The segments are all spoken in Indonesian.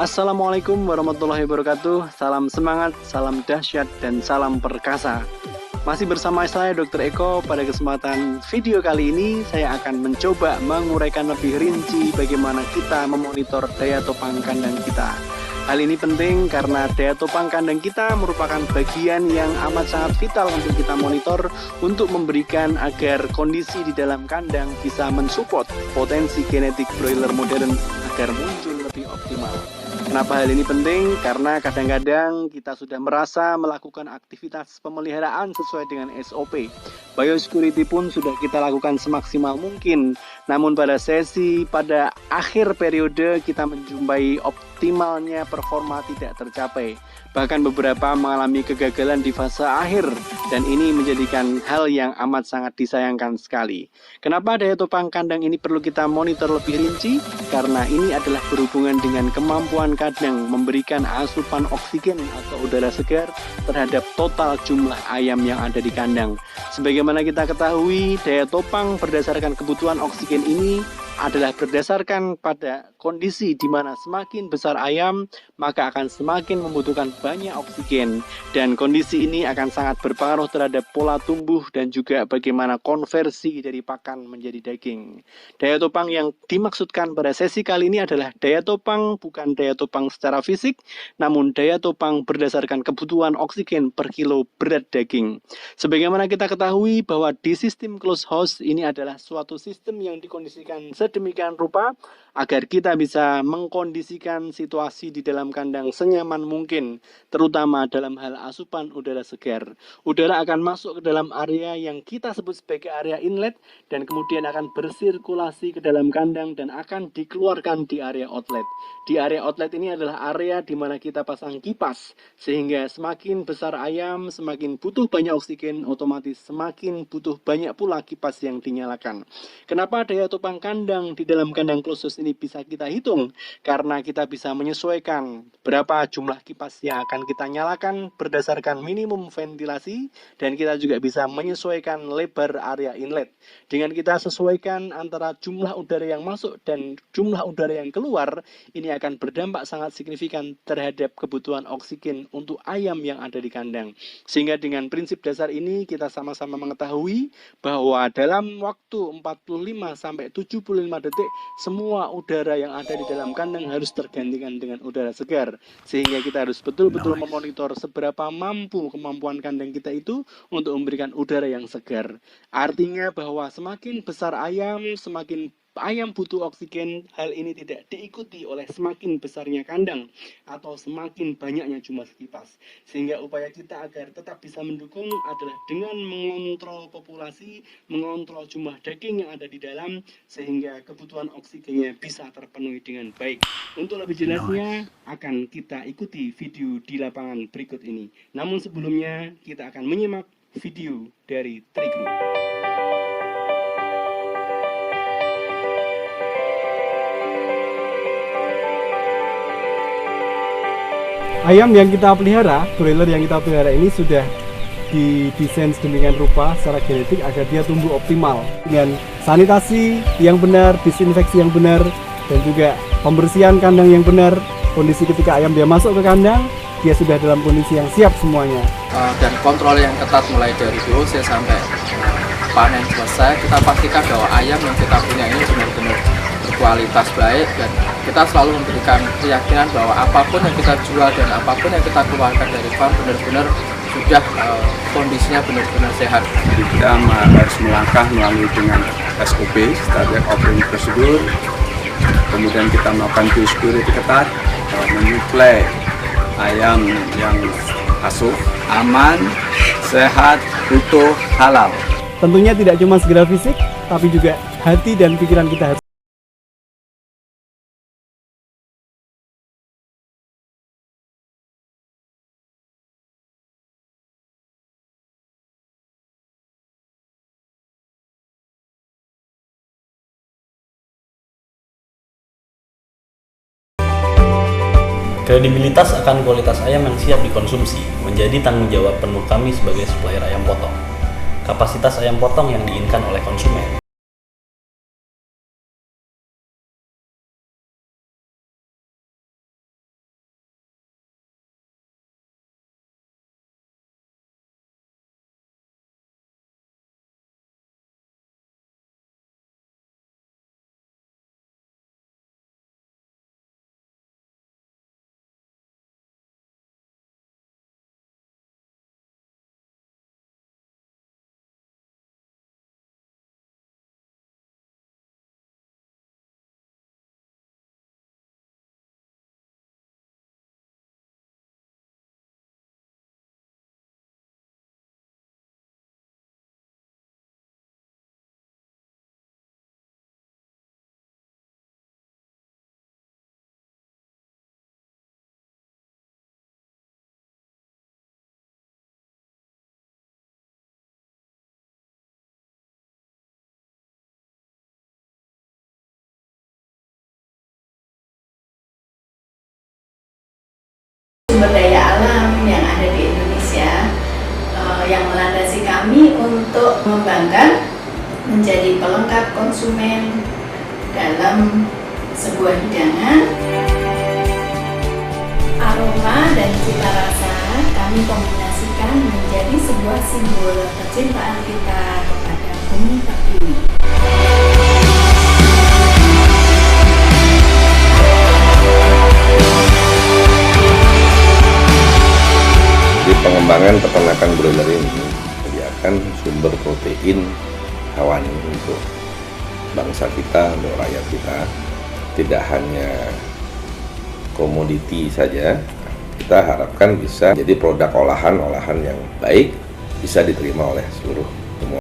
Assalamualaikum warahmatullahi wabarakatuh. Salam semangat, salam dahsyat, dan salam perkasa. Masih bersama saya Dr. Eko. Pada kesempatan video kali ini saya akan mencoba menguraikan lebih rinci bagaimana kita memonitor daya topang kandang kita. Hal ini penting karena daya topang kandang kita merupakan bagian yang amat sangat vital untuk kita monitor untuk memberikan agar kondisi di dalam kandang bisa mensupport potensi genetik broiler modern agar muncul lebih optimal. Kenapa hal ini penting? Karena kadang-kadang kita sudah merasa melakukan aktivitas pemeliharaan sesuai dengan SOP. Biosecurity pun sudah kita lakukan semaksimal mungkin. Namun pada akhir periode kita menjumpai optimalnya performa tidak tercapai. Bahkan beberapa mengalami kegagalan di fase akhir. Dan ini menjadikan hal yang amat sangat disayangkan sekali. Kenapa daya topang kandang ini perlu kita monitor lebih rinci? Karena ini adalah berhubungan dengan kemampuan kandang memberikan asupan oksigen atau udara segar terhadap total jumlah ayam yang ada di kandang. Sebagaimana kita ketahui, daya topang berdasarkan kebutuhan oksigen ini adalah berdasarkan pada kondisi di mana semakin besar ayam, maka akan semakin membutuhkan banyak oksigen. Dan kondisi ini akan sangat berpengaruh terhadap pola tumbuh dan juga bagaimana konversi dari pakan menjadi daging. Daya topang yang dimaksudkan pada sesi kali ini adalah daya topang, bukan daya topang secara fisik, namun daya topang berdasarkan kebutuhan oksigen per kilo berat daging. Sebagaimana kita ketahui bahwa di sistem closed house ini adalah suatu sistem yang dikondisikan sedemikian rupa agar kita bisa mengkondisikan situasi di dalam kandang senyaman mungkin, terutama dalam hal asupan udara segar. Udara akan masuk ke dalam area yang kita sebut sebagai area inlet dan kemudian akan bersirkulasi ke dalam kandang dan akan dikeluarkan di area outlet. Di area outlet ini adalah area di mana kita pasang kipas, sehingga semakin besar ayam, semakin butuh banyak oksigen, otomatis semakin butuh banyak pula kipas yang dinyalakan. Kenapa daya topang kandang di dalam kandang closed ini bisa kita hitung? Karena kita bisa menyesuaikan berapa jumlah kipas yang akan kita nyalakan berdasarkan minimum ventilasi, dan kita juga bisa menyesuaikan lebar area inlet. Dengan kita sesuaikan antara jumlah udara yang masuk dan jumlah udara yang keluar, ini akan berdampak sangat signifikan terhadap kebutuhan oksigen untuk ayam yang ada di kandang. Sehingga dengan prinsip dasar ini kita sama-sama mengetahui bahwa dalam waktu 45-75 detik semua udara yang ada di dalam kandang harus tergantikan dengan udara segar, sehingga kita harus betul-betul memonitor seberapa mampu kemampuan kandang kita itu untuk memberikan udara yang segar. Artinya bahwa semakin besar ayam, semakin ayam butuh oksigen. Hal ini tidak diikuti oleh semakin besarnya kandang atau semakin banyaknya jumlah kipas. Sehingga upaya kita agar tetap bisa mendukung adalah dengan mengontrol populasi, mengontrol jumlah daging yang ada di dalam, sehingga kebutuhan oksigennya bisa terpenuhi dengan baik. Untuk lebih jelasnya akan kita ikuti video di lapangan berikut ini. Namun sebelumnya kita akan menyimak video dari Trigroup. Ayam yang kita pelihara, broiler yang kita pelihara ini sudah didesain sedemikian rupa secara genetik agar dia tumbuh optimal dengan sanitasi yang benar, disinfeksi yang benar, dan juga pembersihan kandang yang benar. Kondisi ketika ayam dia masuk ke kandang, dia sudah dalam kondisi yang siap semuanya. Dan kontrol yang ketat mulai dari DOC sampai panen selesai, kita pastikan bahwa ayam yang kita punya ini benar-benar berkualitas baik, dan kita selalu memberikan keyakinan bahwa apapun yang kita jual dan apapun yang kita keluarkan dari farm benar-benar sudah kondisinya benar-benar sehat. Jadi kita harus melangkah melalui dengan SOP, standard operating procedure, kemudian kita melakukan biosecurity ketat, menyuplai ayam yang asuh, aman, sehat, utuh, halal. Tentunya tidak cuma sekedar fisik, tapi juga hati dan pikiran kita harus. Kredibilitas akan kualitas ayam yang siap dikonsumsi menjadi tanggung jawab penuh kami sebagai supplier ayam potong. Kapasitas ayam potong yang diinginkan oleh konsumen mengembangkan menjadi pelengkap konsumen dalam sebuah hidangan. Aroma dan cita rasa kami kombinasikan menjadi sebuah simbol kecintaan kita kepada bumi pertiwi. Di pengembangan peternakan broiler ini menyediakan sumber protein hewani untuk bangsa kita, untuk rakyat kita. Tidak hanya komoditi saja, kita harapkan bisa jadi produk olahan yang baik, bisa diterima oleh seluruh umum.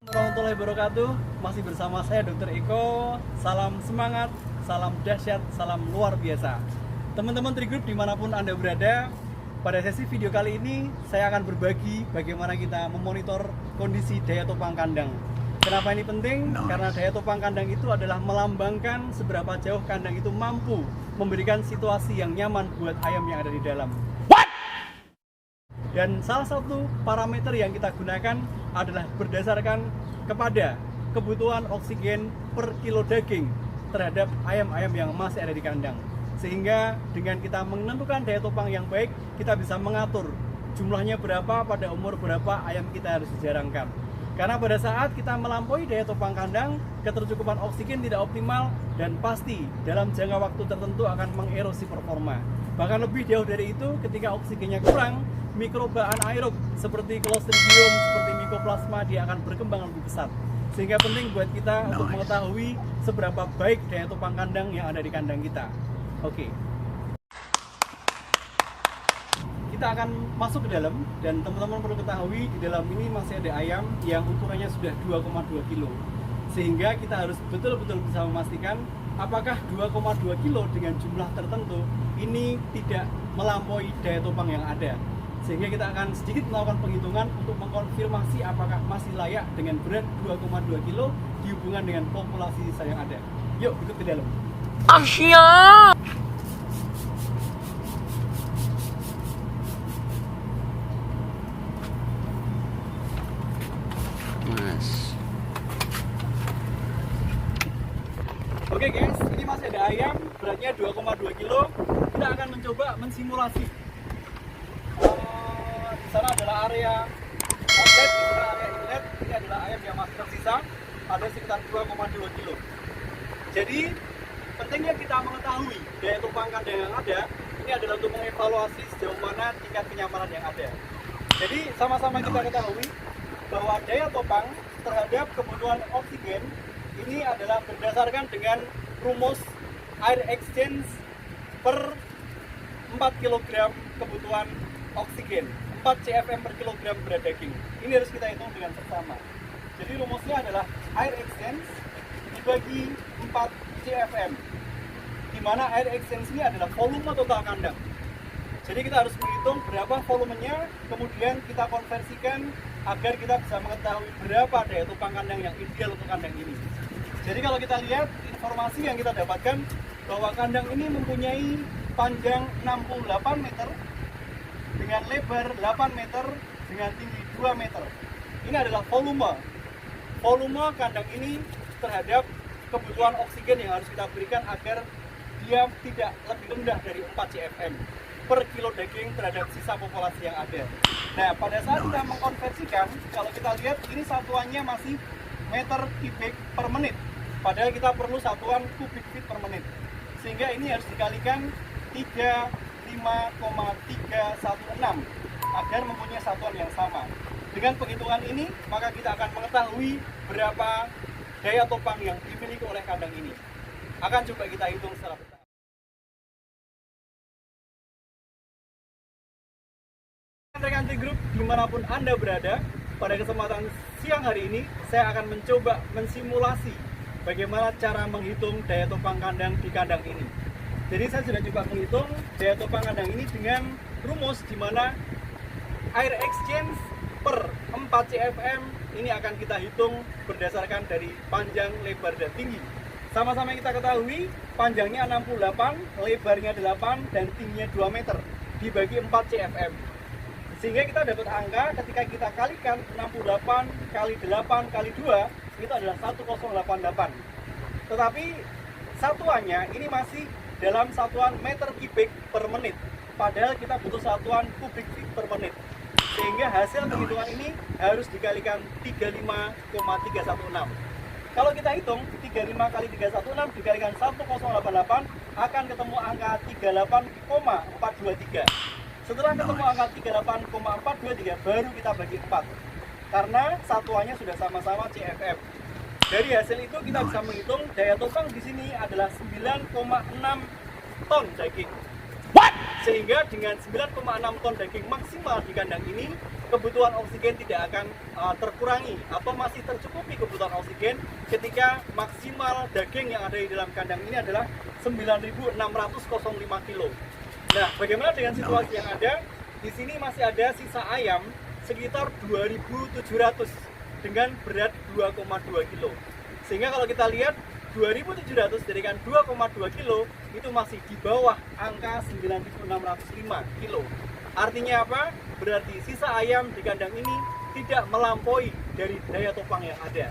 Warahmatullahi wabarakatuh. Masih bersama saya Dr. Eko. Salam semangat, salam dahsyat, salam luar biasa. Teman-teman Trigroup dimanapun Anda berada, pada sesi video kali ini saya akan berbagi bagaimana kita memonitor kondisi daya topang kandang. Kenapa ini penting? Karena daya topang kandang itu adalah melambangkan seberapa jauh kandang itu mampu memberikan situasi yang nyaman buat ayam yang ada di dalam. Dan salah satu parameter yang kita gunakan adalah berdasarkan kepada kebutuhan oksigen per kilo daging terhadap ayam-ayam yang masih ada di kandang. Sehingga dengan kita menentukan daya topang yang baik, kita bisa mengatur jumlahnya berapa, pada umur berapa ayam kita harus dijarangkan. Karena pada saat kita melampaui daya topang kandang, ketercukupan oksigen tidak optimal dan pasti dalam jangka waktu tertentu akan mengerosi performa. Bahkan lebih jauh dari itu, ketika oksigennya kurang, mikroba anaerob seperti Clostridium, seperti Mycoplasma dia akan berkembang lebih pesat. Sehingga penting buat kita untuk mengetahui seberapa baik daya topang kandang yang ada di kandang kita. Oke. Kita akan masuk ke dalam dan teman-teman perlu ketahui di dalam ini masih ada ayam yang ukurannya sudah 2,2 kilo. Sehingga kita harus betul-betul bisa memastikan apakah 2,2 kilo dengan jumlah tertentu ini tidak melampaui daya topang yang ada. Sehingga kita akan sedikit melakukan penghitungan untuk mengkonfirmasi apakah masih layak dengan berat 2,2 kilo dihubungkan dengan populasi sisa yang ada. Yuk ikut ke dalam. Asyik. Oke guys, ini masih ada ayam beratnya 2,2 kilo. Kita akan mencoba mensimulasi. Di sana adalah area outlet, di sana area inlet. Ini adalah ayam yang masih tersisa, ada sekitar 2,2 kilo. Jadi pentingnya kita mengetahui daya topang kandang yang ada. Ini adalah untuk mengevaluasi sejauh mana tingkat kenyamanan yang ada. Jadi sama-sama kita ketahui bahwa daya topang terhadap kebutuhan oksigen ini adalah berdasarkan dengan rumus air exchange per 4 kg kebutuhan oksigen, 4 CFM per kilogram berat daging. Ini harus kita hitung dengan seksama. Jadi rumusnya adalah air exchange dibagi 4 CFM, di mana air exchange ini adalah volume total kandang. Jadi kita harus menghitung berapa volumenya, kemudian kita konversikan agar kita bisa mengetahui berapa daya topang kandang yang ideal untuk kandang ini. Jadi kalau kita lihat informasi yang kita dapatkan bahwa kandang ini mempunyai panjang 68 meter dengan lebar 8 meter dengan tinggi 2 meter. Ini adalah volume kandang ini terhadap kebutuhan oksigen yang harus kita berikan agar dia tidak lebih rendah dari 4 CFM per kilo daging terhadap sisa populasi yang ada. Nah, pada saat kita mengkonversikan, kalau kita lihat ini satuannya masih meter kubik per menit, padahal kita perlu satuan kubik feet per menit. Sehingga ini harus dikalikan 3.500 35,316 agar mempunyai satuan yang sama. Dengan penghitungan ini, maka kita akan mengetahui berapa daya topang yang dimiliki oleh kandang ini. Akan coba kita hitung secara bertahap. Rekan T-Group, dimanapun Anda berada, pada kesempatan siang hari ini, saya akan mencoba mensimulasi bagaimana cara menghitung daya topang kandang di kandang ini. Jadi saya sudah coba menghitung daya topang kandang ini dengan rumus di mana air exchange per 4 CFM ini akan kita hitung berdasarkan dari panjang, lebar, dan tinggi. Sama-sama kita ketahui panjangnya 68, lebarnya 8, dan tingginya 2 meter dibagi 4 CFM. Sehingga kita dapat angka ketika kita kalikan 68 kali 8 kali 2 itu adalah 1088. Tetapi satuannya ini masih dalam satuan meter kubik per menit. Padahal kita butuh satuan kubik feet per menit. Sehingga hasil penghitungan ini harus dikalikan 35,316. Kalau kita hitung 35 kali 316 dikalikan 1088 akan ketemu angka 38,423. Setelah ketemu angka 38,423 baru kita bagi 4. Karena satuannya sudah sama-sama CFM. Dari hasil itu kita bisa menghitung daya topang di sini adalah 9,6 ton daging. Sehingga dengan 9,6 ton daging maksimal di kandang ini, kebutuhan oksigen tidak akan terkurangi atau masih tercukupi kebutuhan oksigen ketika maksimal daging yang ada di dalam kandang ini adalah 9.605 kilo. Nah, bagaimana dengan situasi yang ada? Di sini masih ada sisa ayam sekitar 2.700 dengan berat 2,2 kilo. Sehingga kalau kita lihat 2.700 jadikan 2,2 kilo itu masih di bawah angka 9.605 kilo. Artinya apa? Berarti sisa ayam di kandang ini tidak melampaui dari daya topang yang ada.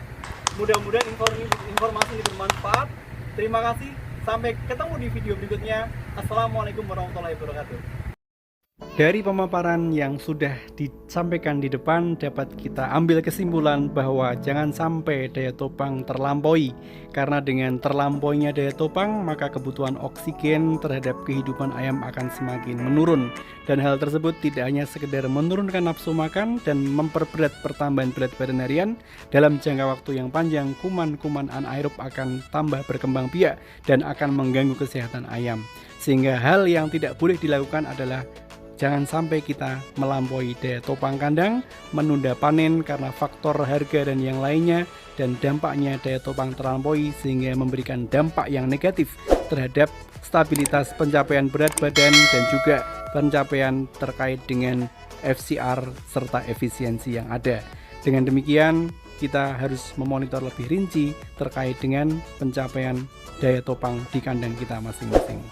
Mudah-mudahan informasi ini bermanfaat. Terima kasih. Sampai ketemu di video berikutnya. Assalamualaikum warahmatullahi wabarakatuh. Dari pemaparan yang sudah disampaikan di depan dapat kita ambil kesimpulan bahwa jangan sampai daya topang terlampaui, karena dengan terlampauinya daya topang maka kebutuhan oksigen terhadap kehidupan ayam akan semakin menurun, dan hal tersebut tidak hanya sekedar menurunkan nafsu makan dan memperberat pertambahan berat badan harian, dalam jangka waktu yang panjang kuman-kuman anaerob akan tambah berkembang biak dan akan mengganggu kesehatan ayam. Sehingga hal yang tidak boleh dilakukan adalah jangan sampai kita melampaui daya topang kandang, menunda panen karena faktor harga dan yang lainnya, dan dampaknya daya topang terlampaui sehingga memberikan dampak yang negatif terhadap stabilitas pencapaian berat badan dan juga pencapaian terkait dengan FCR serta efisiensi yang ada. Dengan demikian, kita harus memonitor lebih rinci terkait dengan pencapaian daya topang di kandang kita masing-masing.